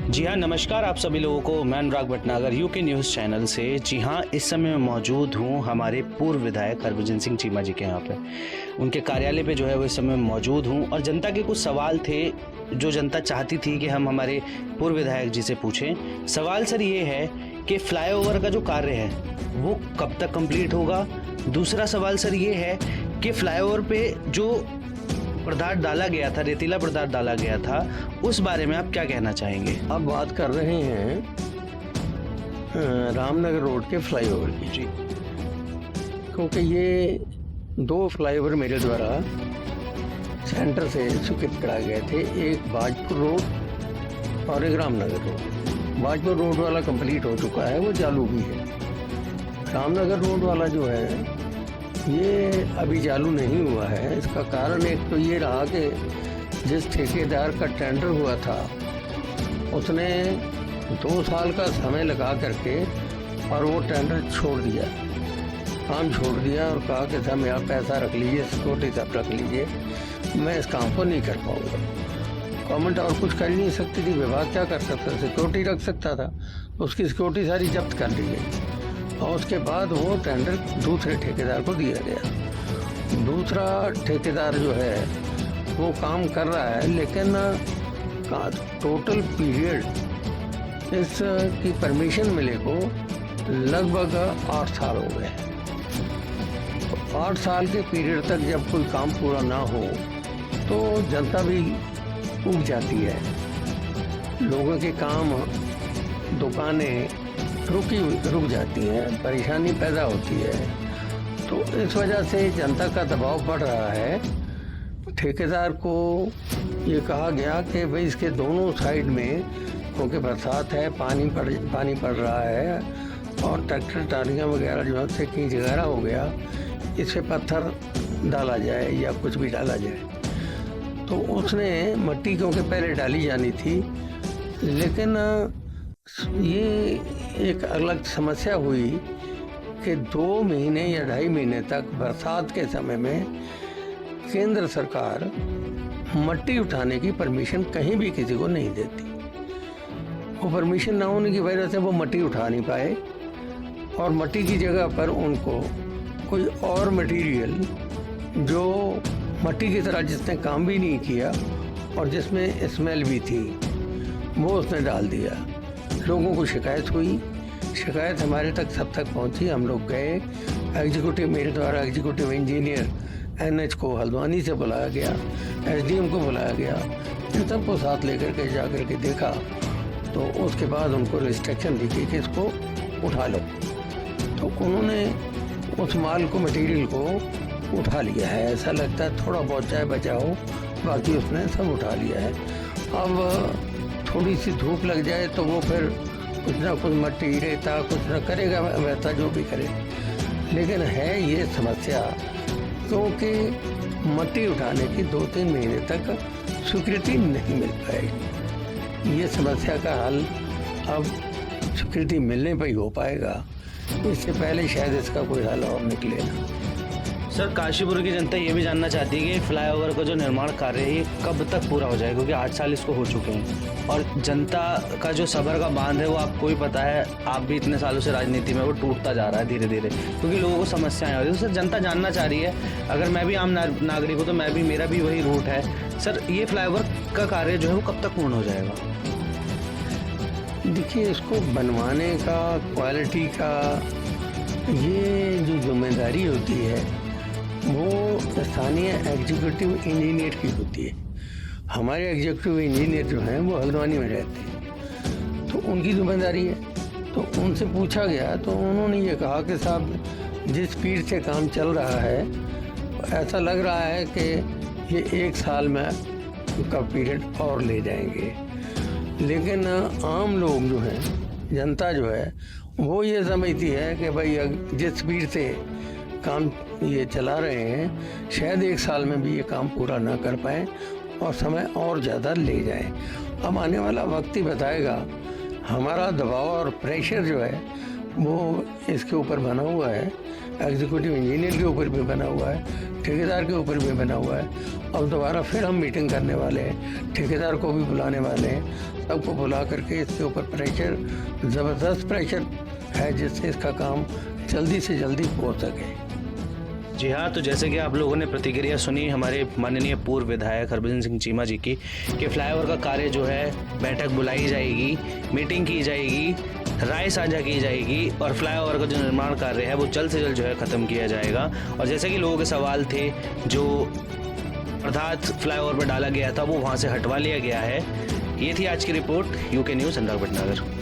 जी हाँ, नमस्कार आप सभी लोगों को। मैं अनुराग भटनागर यूके न्यूज़ चैनल से। जी हाँ, इस समय मैं मौजूद हूँ हमारे पूर्व विधायक हरभजन सिंह चीमा जी के यहाँ पे। उनके कार्यालय पे जो है वो इस समय मौजूद हूँ और जनता के कुछ सवाल थे जो जनता चाहती थी कि हम हमारे पूर्व विधायक जी से पूछें। सवाल सर ये है कि फ्लाईओवर का जो कार्य है वो कब तक कंप्लीट होगा। दूसरा सवाल सर ये है कि फ्लाईओवर पे जो पदार्थ डाला गया था, रेतीला पदार्थ डाला गया था, उस बारे में आप क्या कहना चाहेंगे? आप बात कर रहे हैं रामनगर रोड के फ्लाईओवर की जी क्योंकि ये दो फ्लाईओवर मेरे द्वारा सेंटर से स्वीकृत कराए गए थे। एक बाजपुर रोड और एक रामनगर रोड। बाजपुर रोड वाला कंप्लीट हो चुका है, वो चालू भी है। रामनगर रोड वाला जो है ये अभी चालू नहीं हुआ है। इसका कारण एक तो ये रहा कि जिस ठेकेदार का टेंडर हुआ था उसने 2 साल का समय लगा करके और वो टेंडर छोड़ दिया, काम छोड़ दिया और कहा कि साहब आप पैसा रख लीजिए, सिक्योरिटी सब रख लीजिए, मैं इस काम को नहीं कर पाऊँगा। गवर्नमेंट और कुछ कर ही नहीं सकती थी, विभाग क्या कर सकता, सिक्योरिटी रख सकता था। उसकी सिक्योरिटी सारी जब्त कर ली गई और उसके बाद वो टेंडर दूसरे ठेकेदार को दिया गया। दूसरा ठेकेदार जो है वो काम कर रहा है, लेकिन टोटल पीरियड इसकी परमिशन मिले को लगभग 8 साल हो गए। 8 साल के पीरियड तक जब कोई काम पूरा ना हो तो जनता भी उग जाती है, लोगों के काम, दुकानें रुक जाती हैं, परेशानी पैदा होती है। तो इस वजह से जनता का दबाव बढ़ रहा है। ठेकेदार को ये कहा गया कि भाई इसके दोनों साइड में, क्योंकि बरसात है, पानी पड़ रहा है और ट्रैक्टर टालियाँ वगैरह जो है कीच वगैरह हो गया, इस पर पत्थर डाला जाए या कुछ भी डाला जाए। तो उसने मट्टी क्योंकि पहले डाली जानी थी, लेकिन ये एक अलग समस्या हुई कि 2 महीने या 2.5 महीने तक बरसात के समय में केंद्र सरकार मट्टी उठाने की परमिशन कहीं भी किसी को नहीं देती। वो परमिशन ना होने की वजह से वो मट्टी उठा नहीं पाए और मट्टी की जगह पर उनको कोई और मटेरियल जो मट्टी की तरह जिसने काम भी नहीं किया और जिसमें स्मेल भी थी वो उसने डाल दिया। लोगों को शिकायत हुई, शिकायत हमारे तक सब तक पहुंची। हम लोग गए, एग्जीक्यूटिव, मेरे द्वारा एग्जीक्यूटिव इंजीनियर NH को हल्द्वानी से बुलाया गया, SDM को बुलाया गया, इन सबको साथ लेकर के जा कर के देखा। तो उसके बाद उनको रिस्ट्रिक्शन दी गई कि इसको उठा लो। तो उन्होंने उस माल को, मटेरियल को उठा लिया है। ऐसा लगता है थोड़ा बहुत चाहे बचाओ, बाकी उसने सब उठा लिया है। अब थोड़ी सी धूप लग जाए तो वो फिर कुछ ना कुछ मट्टी, रेता कुछ ना करेगा, वैसा जो भी करे। लेकिन है ये समस्या क्योंकि मट्टी उठाने की 2-3 महीने तक स्वीकृति नहीं मिल पाएगी। ये समस्या का हल अब स्वीकृति मिलने पर ही हो पाएगा, इससे पहले शायद इसका कोई हल और निकले ना। सर, काशीपुर की जनता ये भी जानना चाहती है कि फ्लाईओवर का जो निर्माण कार्य है ये कब तक पूरा हो जाएगा, क्योंकि 8 साल इसको हो चुके हैं और जनता का जो सबर का बांध है वो आपको भी पता है, आप भी इतने सालों से राजनीति में, वो टूटता जा रहा है धीरे धीरे, क्योंकि लोगों को समस्याएं हो रही है। तो सर, जनता जानना चाह रही है, अगर मैं भी आम नागरिक हूँ तो मेरा भी वही रूट है। सर, ये फ्लाईओवर का कार्य जो है वो कब तक पूर्ण हो जाएगा? देखिए, इसको बनवाने का, क्वालिटी का, ये जो जिम्मेदारी होती है वो स्थानीय एग्जीक्यूटिव इंजीनियर की होती है। हमारे एग्जीक्यूटिव इंजीनियर जो हैं वो हल्द्वानी में रहते हैं, तो उनकी जिम्मेदारी है। तो उनसे पूछा गया तो उन्होंने ये कहा कि साहब जिस स्पीड से काम चल रहा है ऐसा लग रहा है कि ये 1 साल में का पीरियड और ले जाएंगे। लेकिन आम लोग जो हैं, जनता जो है, वो ये समझती है कि भाई जिस स्पीड से काम ये चला रहे हैं शायद 1 साल में भी ये काम पूरा ना कर पाए और समय और ज़्यादा ले जाए। अब आने वाला वक्त ही बताएगा। हमारा दबाव और प्रेशर जो है वो इसके ऊपर बना हुआ है एग्जीक्यूटिव इंजीनियर के ऊपर भी बना हुआ है, ठेकेदार के ऊपर भी बना हुआ है। अब दोबारा फिर हम मीटिंग करने वाले हैं, ठेकेदार को भी बुलाने वाले हैं, सबको बुला करके इसके ऊपर प्रेशर, ज़बरदस्त प्रेशर है जिससे इसका काम जल्दी से जल्दी हो सके। जी हाँ, तो जैसे कि आप लोगों ने प्रतिक्रिया सुनी हमारे माननीय पूर्व विधायक हरभजन सिंह चीमा जी की कि फ्लाईओवर का कार्य जो है, बैठक बुलाई जाएगी, मीटिंग की जाएगी, राय साझा की जाएगी और फ्लाईओवर का जो निर्माण कार्य है वो जल्द से जल्द जो है ख़त्म किया जाएगा। और जैसे कि लोगों के सवाल थे, जो पदार्थ फ्लाईओवर पर डाला गया था वो वहाँ से हटवा लिया गया है। ये थी आज की रिपोर्ट, यूके न्यूज़, अनुराग भटनागर।